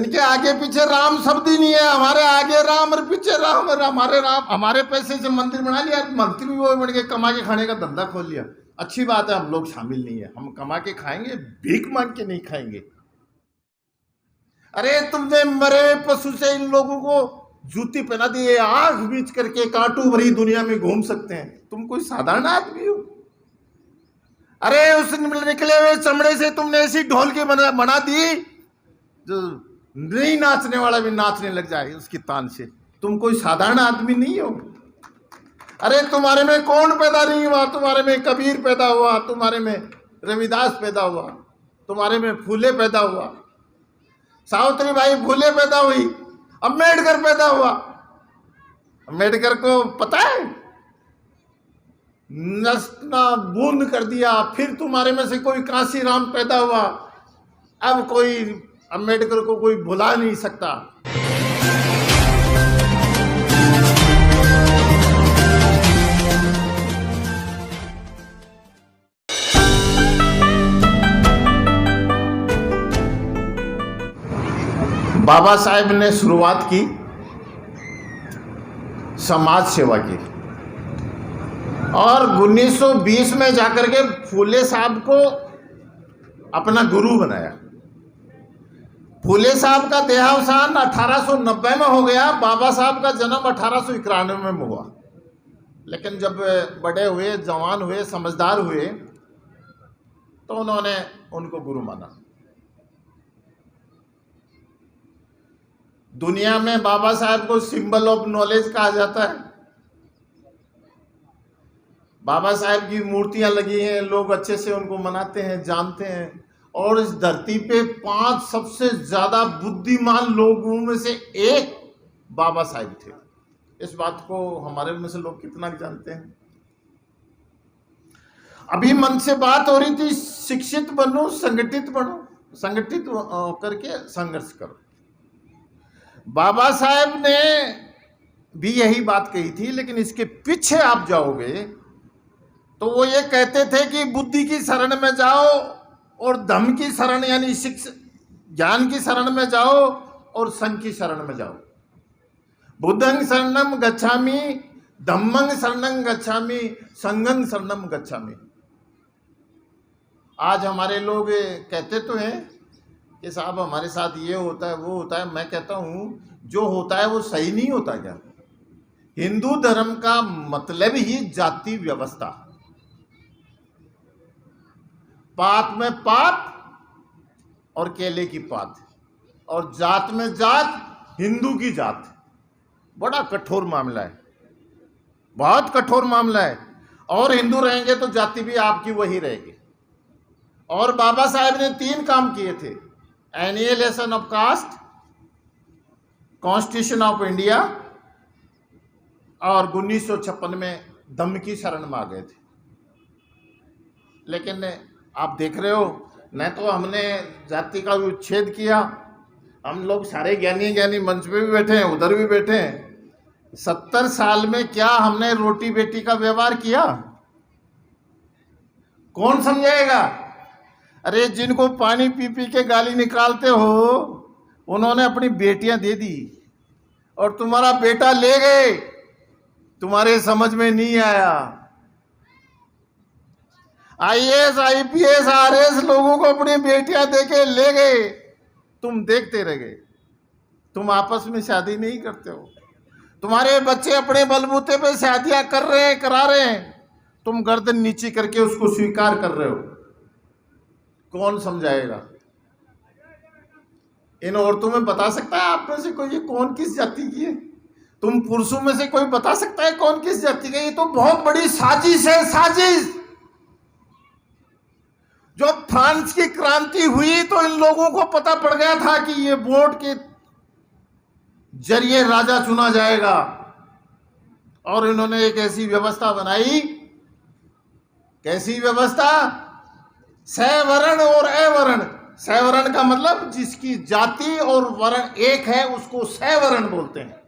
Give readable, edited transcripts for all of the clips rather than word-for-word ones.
इनके आगे पीछे राम शब्द ही नहीं है। हमारे आगे राम और पीछे राम, और हमारे राम, हमारे पैसे से मंदिर बना लिया, मंत्री भी वो बन के कमा के खाने का धंधा खोल लिया। अच्छी बात है, हम लोग शामिल नहीं है, हम कमा के खाएंगे, भीख मांग के नहीं खाएंगे। अरे तुमने मरे पशु से इन लोगों को जूती पहना दी, आंख बीच करके कांटू भरी दुनिया में घूम सकते हैं। तुम कोई साधारण आदमी हो? अरे उस निकले हुए चमड़े से तुमने ऐसी ढोलकी बना दी जो नहीं नाचने वाला भी नाचने लग जाए उसकी तान से। तुम कोई साधारण आदमी नहीं हो। अरे तुम्हारे में कौन पैदा नहीं हुआ? तुम्हारे में कबीर पैदा हुआ, तुम्हारे में रविदास पैदा हुआ, तुम्हारे में फूले पैदा हुआ, सावित्री बाई फूले पैदा हुई, अम्बेडकर पैदा हुआ। अम्बेडकर को पता है नस्ना बूंद कर दिया। फिर तुम्हारे में से कोई कांसीराम पैदा हुआ। अब कोई अम्बेडकर को कोई भुला नहीं सकता। बाबा साहेब ने शुरुआत की समाज सेवा की, और 1920 में जाकर के फूले साहब को अपना गुरु बनाया। फूले साहब का देहावसान 1890 में हो गया। बाबा साहब का जन्म 1891 में हुआ। लेकिन जब बड़े हुए, जवान हुए, समझदार हुए, तो उन्होंने उनको गुरु माना। दुनिया में बाबा साहब को सिंबल ऑफ नॉलेज कहा जाता है। बाबा साहब की मूर्तियां लगी हैं, लोग अच्छे से उनको मनाते हैं, जानते हैं। और इस धरती पे 5 सबसे ज्यादा बुद्धिमान लोगों में से एक बाबा साहब थे। इस बात को हमारे में से लोग कितना जानते हैं? अभी मन से बात हो रही थी, शिक्षित बनो, संगठित बनो, संगठित होकर के संघर्ष करो। बाबा साहब ने भी यही बात कही थी, लेकिन इसके पीछे आप जाओगे तो वो ये कहते थे कि बुद्धि की शरण में जाओ और धम्म की शरण यानी ज्ञान की शरण में जाओ और संघ की शरण में जाओ। बुद्धं शरणं गच्छामि, धम्मं शरणं गच्छामि, संघं शरणं गच्छामि। आज हमारे लोग कहते तो हैं कि साहब हमारे साथ ये होता है, वो होता है। मैं कहता हूं जो होता है वो सही नहीं होता क्या? हिंदू धर्म का मतलब ही जाति व्यवस्था। पात में पात और केले की पात, और जात में जात, हिंदू की जात। बड़ा कठोर मामला है, बहुत कठोर मामला है। और हिंदू रहेंगे तो जाति भी आपकी वही रहेगी। और बाबा साहब ने 3 काम किए थे: annihilation of caste, constitution of India, और 1956 में धम्म की शरण में आ गए थे। लेकिन आप देख रहे हो, न तो हमने जाति का उच्छेद किया, हम लोग सारे ज्ञानी मंच पे भी बैठे हैं, उधर भी बैठे हैं। 70 साल में क्या हमने रोटी बेटी का व्यवहार किया? कौन समझाएगा? अरे जिनको पानी पी पी के गाली निकालते हो, उन्होंने अपनी बेटियां दे दी और तुम्हारा बेटा ले गए, तुम्हारे समझ में नहीं आया। IAS, IPS, RS लोगों को अपनी बेटियां देके ले गए, तुम देखते रह गए। तुम आपस में शादी नहीं करते हो, तुम्हारे बच्चे अपने बलबूते पे शादियां करा रहे हैं, तुम गर्दन नीची करके उसको स्वीकार कर रहे हो। कौन समझाएगा? इन औरतों में बता सकता है आप में से कोई ये कौन किस जाति की है? तुम पुरुषों में से कोई बता सकता है कौन किस जाति का? ये तो बहुत बड़ी साजिश है, साजिश। जो फ्रांस की क्रांति हुई तो इन लोगों को पता पड़ गया था कि ये वोट के जरिए राजा चुना जाएगा, और इन्होंने एक ऐसी व्यवस्था बनाई। कैसी व्यवस्था? सवर्ण और अवर्ण। सवर्ण का मतलब जिसकी जाति और वर्ण एक है उसको सवर्ण बोलते हैं।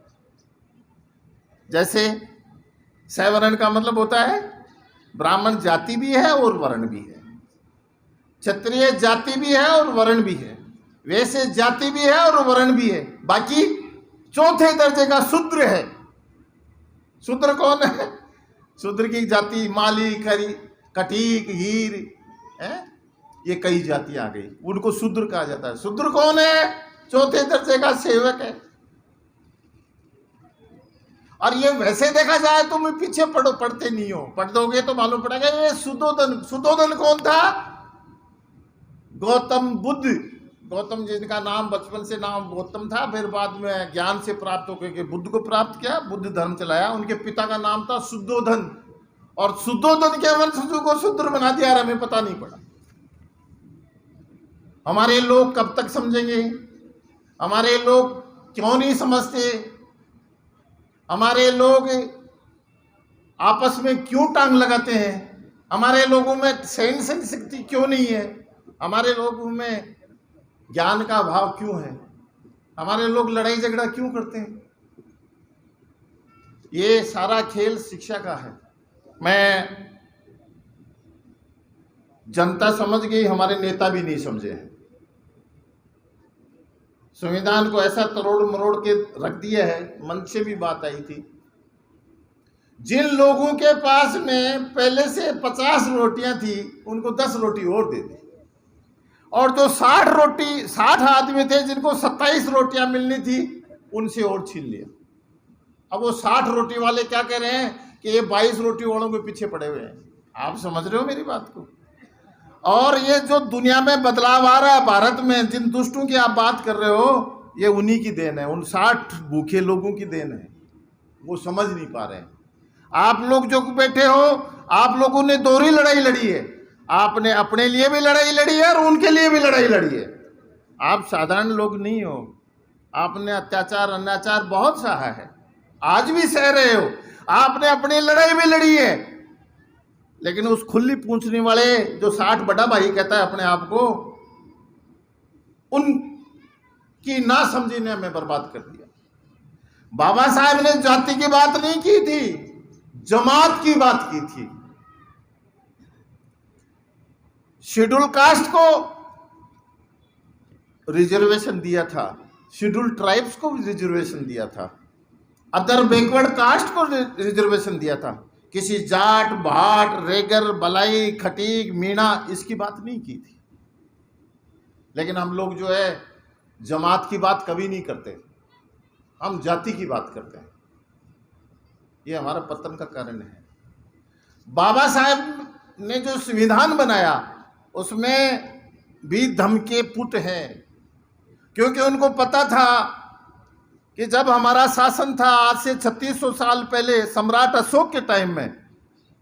जैसे सवर्ण का मतलब होता है ब्राह्मण जाति भी है और वर्ण भी है, क्षत्रिय जाति भी है और वर्ण भी है, वैसे जाति भी है और वर्ण भी है। बाकी चौथे दर्जे का शूद्र है। शूद्र कौन है? शूद्र की जाति माली, खरी, कटीक, हीर है, ये कई जाति आ गई, उनको शूद्र कहा जाता है। शूद्र कौन है? चौथे दर्जे का सेवक है। और ये वैसे देखा जाए तो मैं पीछे पढ़ते नहीं हो, पढ़ दोगे तो मालूम पड़ेगा ये सुद्धोधन। सुद्धोधन कौन था? गौतम बुद्ध। गौतम जिनका नाम बचपन से नाम गौतम था, फिर बाद में ज्ञान से प्राप्त होकर के बुद्ध को प्राप्त किया, बुद्ध धर्म चलाया। उनके पिता का नाम था शुद्धोधन, और शुद्धोधन के वंशजों को शूद्र बना दिया और हमें पता नहीं पड़ा। हमारे लोग कब तक समझेंगे? हमारे लोग क्यों नहीं समझते? हमारे लोग आपस में क्यों टांग लगाते हैं? हमारे लोगों में सहन शक्ति क्यों नहीं है? हमारे लोगों में ज्ञान का अभाव क्यों है? हमारे लोग लड़ाई झगड़ा क्यों करते हैं? ये सारा खेल शिक्षा का है। मैं जनता समझ गई, हमारे नेता भी नहीं समझे हैं। संविधान को ऐसा तरोड़ मरोड़ के रख दिया है। मन से भी बात आई थी, जिन लोगों के पास में पहले से 50 रोटियां थी उनको 10 रोटी और दे दी, और जो 60 आदमी थे जिनको 27 रोटियां मिलनी थी उनसे और छीन लिया। अब वो 60 रोटी वाले क्या कह रहे हैं कि ये 22 रोटी वालों के पीछे पड़े हुए हैं। आप समझ रहे हो मेरी बात को? और ये जो दुनिया में बदलाव आ रहा है भारत में, जिन दुष्टों की आप बात कर रहे हो, ये उन्हीं की देन है, उन 60 भूखे लोगों की देन है। वो समझ नहीं पा रहे हैं। आप लोग जो बैठे हो, आप लोगों ने दोहरी लड़ाई लड़ी है। आपने अपने लिए भी लड़ाई लड़ी है और उनके लिए भी लड़ाई लड़ी है। आप साधारण लोग नहीं हो। आपने अत्याचार अनाचार बहुत सहा है, आज भी सह रहे हो। आपने अपनी लड़ाई भी लड़ी है, लेकिन उस खुली पूंछने वाले जो 60 बड़ा भाई कहता है अपने आप को, उनकी ना समझी ने हमें बर्बाद कर दिया। बाबा साहब ने जाति की बात नहीं की थी, जमात की बात की थी। शेड्यूल कास्ट को रिजर्वेशन दिया था, शेड्यूल ट्राइब्स को रिजर्वेशन दिया था, अदर बैकवर्ड कास्ट को रिजर्वेशन दिया था। किसी जाट, भाट, रेगर, बलाई, खटीक, मीणा इसकी बात नहीं की थी। लेकिन हम लोग जो है जमात की बात कभी नहीं करते, हम जाति की बात करते हैं। ये हमारा पतन का कारण है। बाबा साहब ने जो संविधान बनाया उसमें भी धम के पुट हैं, क्योंकि उनको पता था कि जब हमारा शासन था आज से 3600 साल पहले सम्राट अशोक के टाइम में,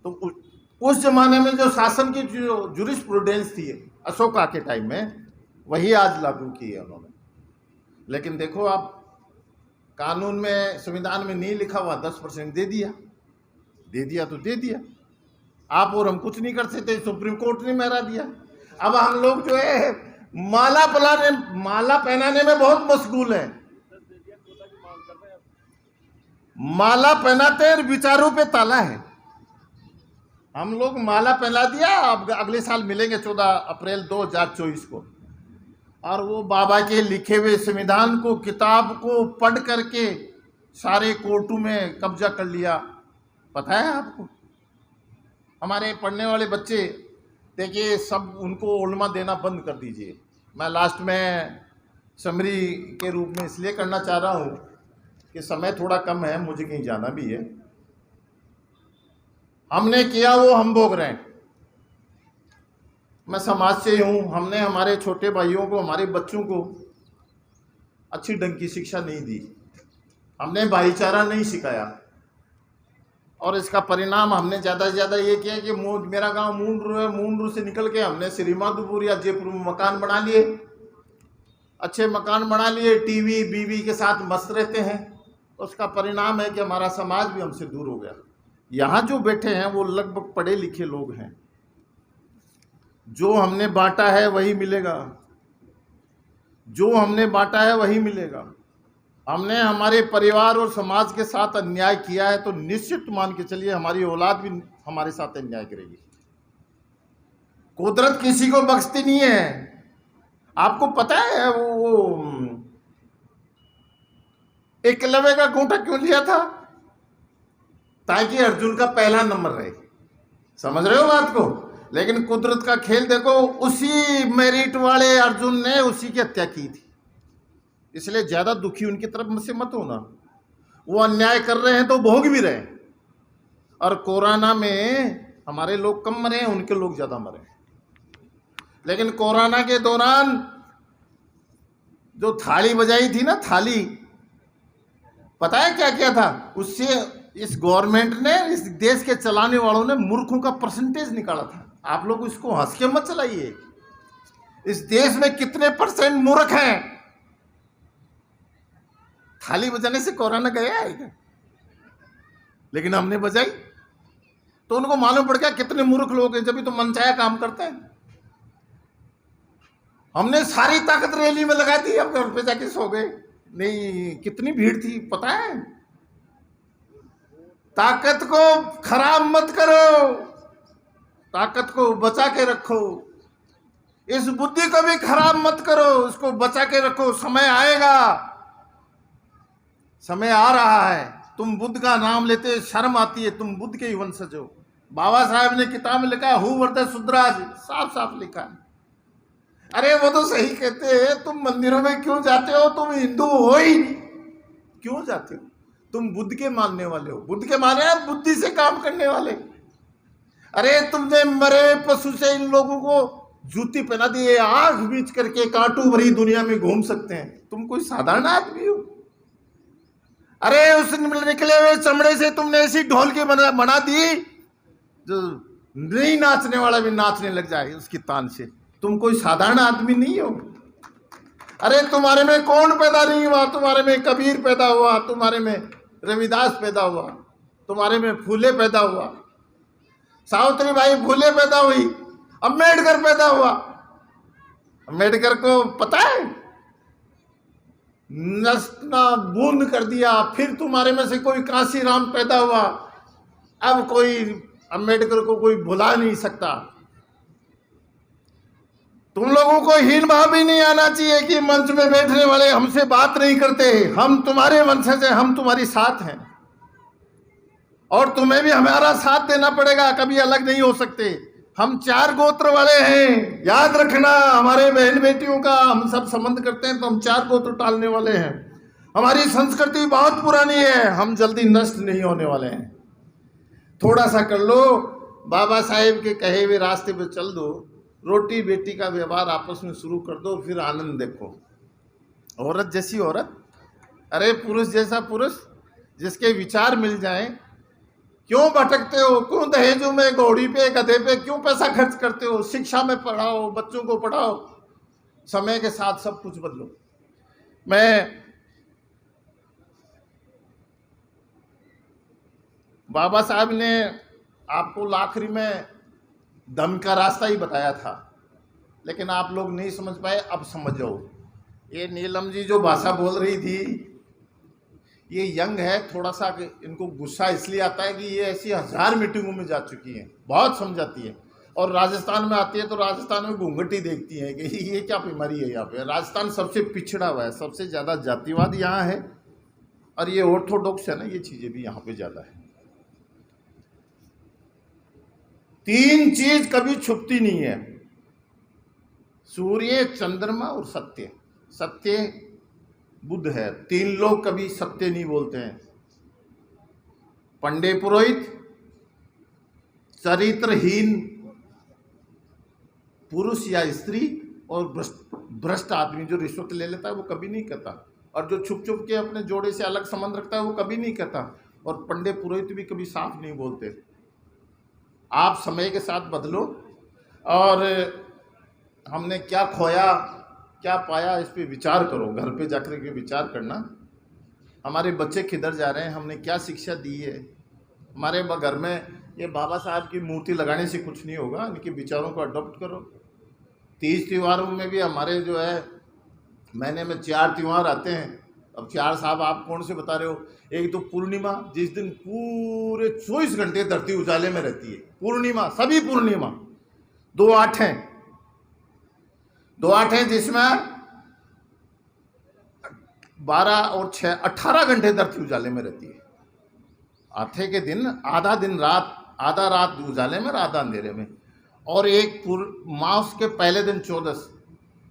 तो उस जमाने में जो शासन की जो जूरिस्प्रूडेंस थी अशोका के टाइम में, वही आज लागू की है उन्होंने। लेकिन देखो आप, कानून में संविधान में नहीं लिखा हुआ, 10% दे दिया तो दे दिया। आप और हम कुछ नहीं कर सकते, सुप्रीम कोर्ट ने महरा दिया। अब हम लोग जो है माला पहनाने में बहुत मशगूल हैं। माला पहनाते हैं, विचारों पे ताला है। हम लोग माला पहना दिया, अब अगले साल मिलेंगे 14 अप्रैल 2024 को, और वो बाबा के लिखे हुए संविधान को, किताब को पढ़ करके सारे कोर्टों में कब्जा कर लिया। पता है आपको? हमारे पढ़ने वाले बच्चे देखिए, सब उनको उल्मा देना बंद कर दीजिए। मैं लास्ट में समरी के रूप में इसलिए करना चाह रहा हूँ कि समय थोड़ा कम है, मुझे कहीं जाना भी है। हमने किया वो हम भोग रहे हैं। मैं समाज से हूँ, हमने हमारे छोटे भाइयों को, हमारे बच्चों को अच्छी ढंग की शिक्षा नहीं दी, हमने भाईचारा नहीं सिखाया, और इसका परिणाम हमने ज़्यादा से ज़्यादा ये किया कि मेरा गांव मूंडरू है, मूंडरू से निकल के हमने श्रीमाधोपुर या जयपुर में मकान बना लिए, अच्छे मकान बना लिए, टीवी बीवी के साथ मस्त रहते हैं। उसका परिणाम है कि हमारा समाज भी हमसे दूर हो गया। यहाँ जो बैठे हैं वो लगभग पढ़े लिखे लोग हैं। जो हमने बांटा है वही मिलेगा, जो हमने बांटा है वही मिलेगा। हमने हमारे परिवार और समाज के साथ अन्याय किया है तो निश्चित मान के चलिए हमारी औलाद भी हमारे साथ अन्याय करेगी। कुदरत किसी को बख्शती नहीं है। आपको पता है वो एकलव्य का खूंटा क्यों लिया था? ताकि अर्जुन का पहला नंबर रहे। समझ रहे हो बात को? लेकिन कुदरत का खेल देखो, उसी मेरिट वाले अर्जुन ने उसी की हत्या की थी। इसलिए ज्यादा दुखी उनकी तरफ से मत होना। वो अन्याय कर रहे हैं तो भोग भी रहे हैं। और कोरोना में हमारे लोग कम मरे हैं, उनके लोग ज्यादा मरे हैं। लेकिन कोरोना के दौरान जो थाली बजाई थी ना, थाली, पता है क्या क्या था उससे? इस गवर्नमेंट ने, इस देश के चलाने वालों ने मूर्खों का परसेंटेज निकाला था। आप लोग इसको हंस के मत चलाइए। इस देश में कितने परसेंट मूर्ख हैं? थाली बजाने से कोरोना गया है क्या? लेकिन हमने बजाई तो उनको मालूम पड़ गया कितने मूर्ख लोग हैं, जब भी तो मनचाहा काम करते हैं। हमने सारी ताकत रैली में लगा दी, अब घर पे जाके सो गए। नहीं, कितनी भीड़ थी पता है? ताकत को खराब मत करो, ताकत को बचा के रखो। इस बुद्धि को भी खराब मत करो, उसको बचा के रखो। समय आएगा, समय आ रहा है। तुम बुद्ध का नाम लेते शर्म आती है, तुम बुद्ध के ही वंशज हो। बाबा साहब ने किताब में लिखा, हु वर द शूद्राज, साफ साफ लिखा है। अरे वो तो सही कहते हैं, तुम मंदिरों में क्यों जाते हो? तुम हिंदू हो ही नहीं, क्यों जाते हो? तुम बुद्ध के मानने वाले हो। बुद्ध के माने हैं, बुद्धि से काम करने वाले। अरे तुमने मरे पशु से इन लोगों को जूती पहना दी, आंख बीच करके कांटों भरी दुनिया में घूम सकते हैं। तुम कोई साधारण आदमी हो? अरे उस निकले हुए चमड़े से तुमने ऐसी ढोल की बना दी जो नहीं नाचने वाला भी नाचने लग जाए उसकी तान से। तुम कोई साधारण आदमी नहीं हो। अरे तुम्हारे में कौन पैदा नहीं हुआ? तुम्हारे में कबीर पैदा हुआ, तुम्हारे में रविदास पैदा हुआ, तुम्हारे में फूले पैदा हुआ, सावित्री बाई फूले पैदा हुई, अम्बेडकर पैदा हुआ। अम्बेडकर को पता है, नस्ना बूंद कर दिया। फिर तुम्हारे में से कोई कांसीराम पैदा हुआ। अब कोई अम्बेडकर को कोई भुला नहीं सकता। तुम लोगों को हीन भाव भी नहीं आना चाहिए कि मंच में बैठने वाले हमसे बात नहीं करते। हम तुम्हारे वंशज हैं, हम तुम्हारी साथ हैं और तुम्हें भी हमारा साथ देना पड़ेगा। कभी अलग नहीं हो सकते। हम 4 गोत्र वाले हैं, याद रखना। हमारे बहन बेटियों का हम सब संबंध करते हैं तो हम 4 गोत्र टालने वाले हैं। हमारी संस्कृति बहुत पुरानी है, हम जल्दी नष्ट नहीं होने वाले हैं। थोड़ा सा कर लो, बाबा साहेब के कहे हुए रास्ते पे चल दो। रोटी बेटी का व्यवहार आपस में शुरू कर दो, फिर आनंद देखो। औरत जैसी औरत, अरे पुरुष जैसा पुरुष, जिसके विचार मिल जाएं। क्यों भटकते हो? क्यों दहेजों में, घोड़ी पे, गधे पे क्यों पैसा खर्च करते हो? शिक्षा में पढ़ाओ, बच्चों को पढ़ाओ। समय के साथ सब कुछ बदलो। मैं बाबा साहब ने आपको आखिरी में धम्म का रास्ता ही बताया था, लेकिन आप लोग नहीं समझ पाए। अब समझ जाओ। ये नीलम जी जो भाषा बोल रही थी, ये यंग है थोड़ा सा, इनको गुस्सा इसलिए आता है कि ये ऐसी 1000 मीटिंगों में जा चुकी हैं, बहुत समझाती है। और राजस्थान में आती है तो राजस्थान में घूंघट ही देखती है कि ये क्या बीमारी है यहाँ पे। राजस्थान सबसे पिछड़ा हुआ है, सबसे ज़्यादा जातिवाद यहाँ है, और ये ऑर्थोडॉक्स है ना, ये चीज़ें भी यहाँ पे ज़्यादा है। 3 चीज कभी छुपती नहीं है, सूर्य, चंद्रमा और सत्य। सत्य बुद्ध है। 3 लोग कभी सत्य नहीं बोलते हैं, पंडे पुरोहित, चरित्रहीन पुरुष या स्त्री, और भ्रष्ट आदमी जो रिश्वत ले लेता है वो कभी नहीं कहता। और जो छुप छुप के अपने जोड़े से अलग संबंध रखता है वो कभी नहीं कहता। और पंडे पुरोहित भी कभी साफ नहीं बोलते। आप समय के साथ बदलो, और हमने क्या खोया क्या पाया इस पे विचार करो। घर पे जाकर के विचार करना, हमारे बच्चे किधर जा रहे हैं, हमने क्या शिक्षा दी है। हमारे घर में ये बाबा साहब की मूर्ति लगाने से कुछ नहीं होगा, इनके विचारों को अडॉप्ट करो। 30 त्योहारों में भी हमारे जो है महीने में 4 त्यौहार आते हैं। अब 4 साहब आप कौन से बता रहे हो? एक तो पूर्णिमा, जिस दिन पूरे 24 घंटे धरती उजाले में रहती है, पूर्णिमा, सभी पूर्णिमा। 2 8 हैं, 2 8 है जिसमें 12 और 6 18 घंटे धरती उजाले में रहती है। आठे के दिन आधा दिन रात, आधा रात उजाले में, आधा अंधेरे में। और एक मास के पहले दिन 14।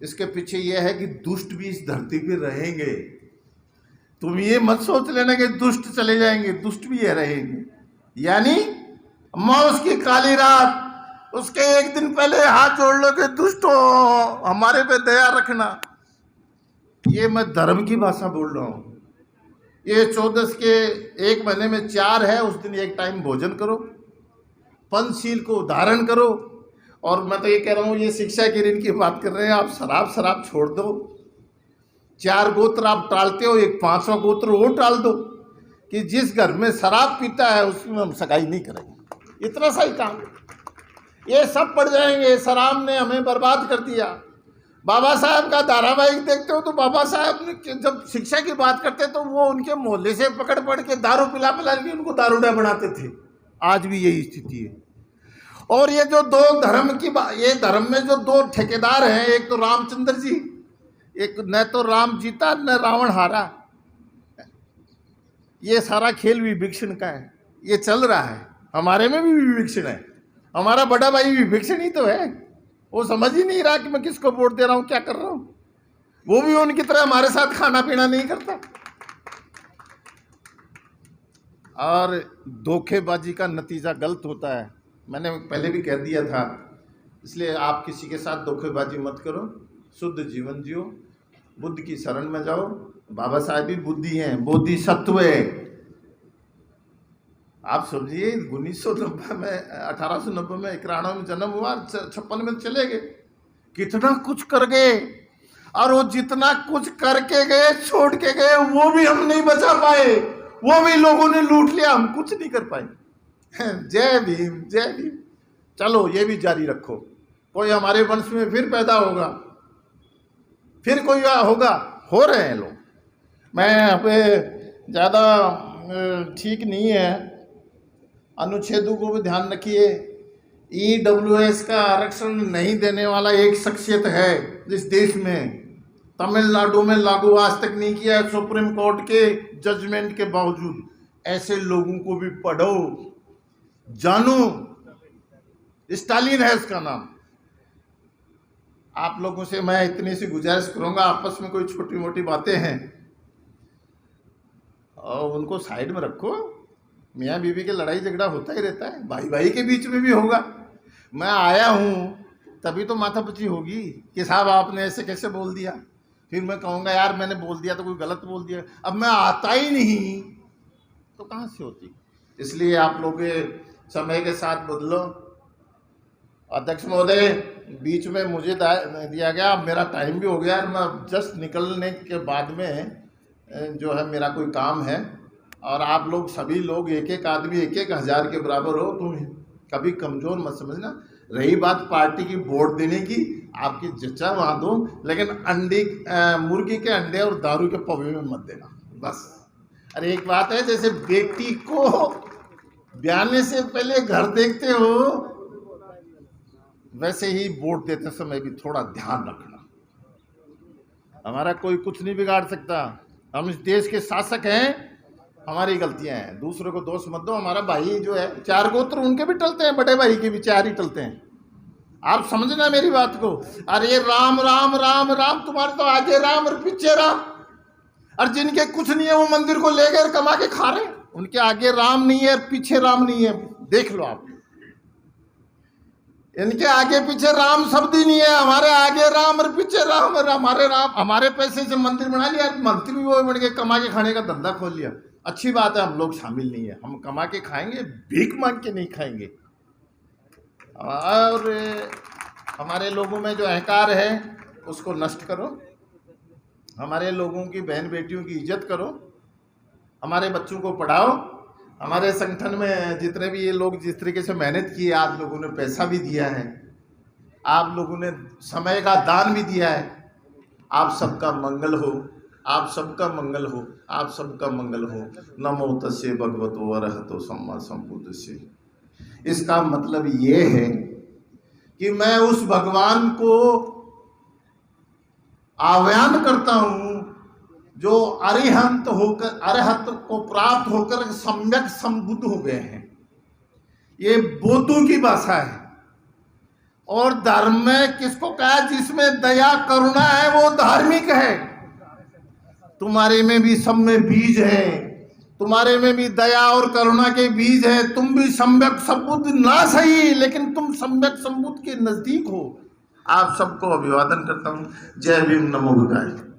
इसके पीछे यह है कि दुष्ट भी इस धरती पे रहेंगे। तुम ये मत सोच लेना कि दुष्ट चले जाएंगे, दुष्ट भी ये रहेंगे। यानी मास की काली रात, उसके एक दिन पहले हाथ जोड़ लो कि दुष्ट हो, हमारे पे दया रखना। ये मैं धर्म की भाषा बोल रहा हूं। ये 14 के 1 महीने में 4 है, उस दिन 1 टाइम भोजन करो, पंचशील को धारण करो। और मैं तो ये कह रहा हूँ, ये शिक्षा की ऋण की बात कर रहे हैं। आप शराब छोड़ दो। 4 गोत्र आप टालते हो, एक 5वां गोत्र वो टाल दो कि जिस घर में शराब पीता है उसमें हम सगाई नहीं करेंगे। इतना सा ही काम, ये सब पड़ जाएंगे। शराब ने हमें बर्बाद कर दिया। बाबा साहब का धारावाहिक देखते हो तो बाबा साहब ने जब शिक्षा की बात करते तो वो उनके मोहल्ले से पकड़ के दारू पिला के उनको दारूडा बनाते थे। आज भी यही स्थिति है। और ये जो 2 धर्म की ये धर्म में जो 2 ठेकेदार हैं, एक तो रामचंद्र जी, एक न तो राम जीता न रावण हारा। ये सारा खेल विभीषण का है, ये चल रहा है। हमारे में भी विभीषण है, हमारा बड़ा भाई विभीषण ही तो है। वो समझ ही नहीं रहा कि मैं किसको वोट दे रहा हूं, क्या कर रहा हूं। वो भी उनकी तरह हमारे साथ खाना पीना नहीं करता। और धोखेबाजी का नतीजा गलत होता है। मैंने पहले भी कह दिया था, इसलिए आप किसी के साथ धोखेबाजी मत करो, शुद्ध जीवन जियो, बुद्ध की शरण में जाओ। बाबा साहब भी बुद्धि हैं, बोधिसत्व है। आप समझिए 1990 में 1890 में 91 में जन्म हुआ, 56 में चले गए। कितना कुछ कर गए, और वो जितना कुछ करके गए, छोड़ के गए, वो भी हम नहीं बचा पाए। वो भी लोगों ने लूट लिया, हम कुछ नहीं कर पाए। जय भीम, जय भीम। चलो ये भी जारी रखो। कोई हमारे वंश में फिर पैदा होगा, फिर कोई होगा, हो रहे हैं लोग। मैं अब ज़्यादा ठीक नहीं है। अनुच्छेदों को भी ध्यान रखिए। EWS का आरक्षण नहीं देने वाला एक शख्सियत है इस देश में, तमिलनाडु में लागू आज तक नहीं किया है सुप्रीम कोर्ट के जजमेंट के बावजूद। ऐसे लोगों को भी पढ़ो, जानो। स्टालिन है उसका नाम। आप लोगों से मैं इतनी सी गुजारिश करूंगा, आपस में कोई छोटी मोटी बातें हैं और उनको साइड में रखो। मियाँ बीवी के लड़ाई झगड़ा होता ही रहता है, भाई भाई के बीच में भी होगा। मैं आया हूँ तभी तो माथापच्ची होगी कि साहब आपने ऐसे कैसे बोल दिया। फिर मैं कहूँगा यार मैंने बोल दिया तो कोई गलत बोल दिया। अब मैं आता ही नहीं तो कहाँ से होती। इसलिए आप लोग समय के साथ बदलो। अध्यक्ष महोदय, बीच में मुझे दिया गया, मेरा टाइम भी हो गया। मैं जस्ट निकलने के बाद में जो है मेरा कोई काम है, और आप लोग सभी लोग एक एक आदमी 1-1 हज़ार के बराबर हो। तुम कभी कमज़ोर मत समझना। रही बात पार्टी की वोट देने की, आपकी जच्चा वहाँ दो, लेकिन मुर्गी के अंडे और दारू के पौवे में मत देना बस। अरे एक बात है, जैसे बेटी को ब्याने से पहले घर देखते हो, वैसे ही वोट देते समय भी थोड़ा ध्यान रखना। हमारा कोई कुछ नहीं बिगाड़ सकता। हम इस देश के शासक हैं, हमारी गलतियां हैं, दूसरों को दोष मत दो। हमारा भाई जो है 4 गोत्र उनके भी टलते हैं, बड़े भाई के भी 4 ही टलते हैं। आप समझना मेरी बात को। अरे राम राम राम राम, तुम्हारे तो आगे राम और पीछे राम। और जिनके कुछ नहीं है वो मंदिर को ले गए कमा के खा रहे, उनके आगे राम नहीं है, पीछे राम नहीं है। देख लो आप, इनके आगे पीछे राम शब्द ही नहीं है। हमारे आगे राम और पीछे राम। और हमारे राम, हमारे पैसे से मंदिर बना लिया, मंदिर भी वो बन के कमा के खाने का धंधा खोल लिया। अच्छी बात है, हम लोग शामिल नहीं है। हम कमा के खाएंगे, भीख मांग के नहीं खाएंगे। और हमारे लोगों में जो अहंकार है उसको नष्ट करो। हमारे लोगों की बहन बेटियों की इज्जत करो। हमारे बच्चों को पढ़ाओ। हमारे संगठन में जितने भी ये लोग जिस तरीके से मेहनत की है, आप लोगों ने पैसा भी दिया है, आप लोगों ने समय का दान भी दिया है। आप सबका मंगल हो, आप सबका मंगल हो, आप सबका मंगल हो। नमो तस्से भगवतो अरहतो सम्मा संबुद्धस्से। इसका मतलब ये है कि मैं उस भगवान को आह्वान करता हूं, जो अरिहंत को प्राप्त होकर सम्यक संबुद्ध हो गए हैं। ये बौद्धों की भाषा है। और धर्म में किसको कहा? जिसमें दया करुणा है वो धार्मिक है। तुम्हारे में भी सब में बीज है, तुम्हारे में भी दया और करुणा के बीज है। तुम भी सम्यक संबुद्ध ना सही, लेकिन तुम सम्यक संबुद्ध के नजदीक हो। आप सबको अभिवादन करता हूं। जय भीम, नमो बुद्धाय।